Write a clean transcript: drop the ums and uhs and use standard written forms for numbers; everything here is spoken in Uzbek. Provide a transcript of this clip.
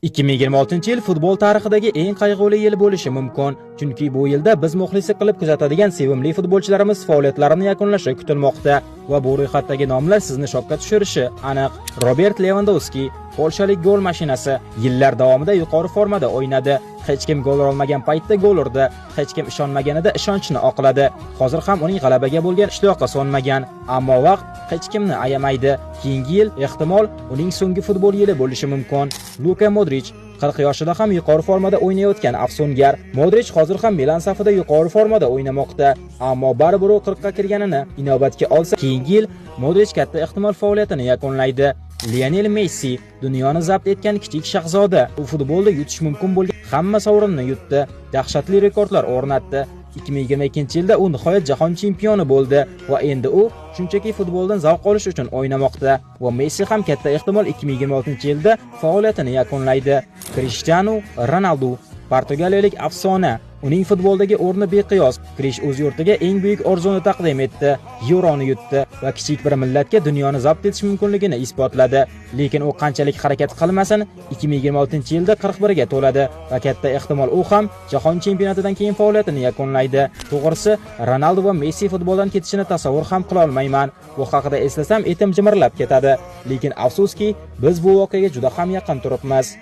2026-yil futbol tarixidagi eng qayg'uli yil bo'lishi mumkin, chunki bu yilda biz muxlislik qilib kuzatadigan sevimli futbolchilarimiz faoliyatlarini yakunlashi kutilmoqda va bu ro'yxatdagi nomlar sizni shokka tushirishi aniq. Robert Lewandowski, polshalik gol mashinasi, yillar davomida yuqori formada o'ynadi. Hech kim gol olmagan paytda gol urdi, hech kim ishonmaganida ishonchni oqladi. Hozir ham uning g'alabaga bo'lgan ishtiyoqi so'nmagan, ammo vaqt hech kimni ayamaydi. Keyingi yil ehtimol uning so'nggi futbol yili bo'lishi mumkin. Luka Modric 40 yoshida ham yuqori formada o'ynayotgan afsongar. Modric hozir ham Milan safida yuqori formada o'ynamoqda, ammo baribir u 40 ga kirganini inobatga olsa, keyingi yil Modric katta ehtimol faoliyatini yakunlaydi. Lionel Messi dunyoni zabt etgan kichik shahzoda. U futbolda yutish mumkin bo'lgan hamma sovrinni yutdi, dahshatli rekordlar o'rnatdi. 2022-yilda u nihoyat jahon chempioni bo'ldi va endi u shunchaki futboldan zavq olish uchun o'ynamoqda va Messi ham katta ehtimol 2026-yilda faoliyatini yakunlaydi. Cristiano Ronaldo, portugaliyalik afsona. Uning futboldagi o'rni beqiyos. Krish o'z yurtiga eng buyuk orzuni taqdim etdi. Yevro'ni yutdi va kichik bir millatga dunyoni zabt etish mumkinligini isbotladi. Lekin u qanchalik harakat qilmasin, 2026-yilda 41 ga to'ladi va katta ehtimol u ham jahon chempionatidan keyin faoliyatini yakunlaydi. To'g'risi, Ronaldo va Messi futboldan ketishini tasavvur ham qila olmayman. Bu haqida eslasam etim jimirlab ketadi. Lekin afsuski, biz bu voqeaga juda ham yaqin turibmiz.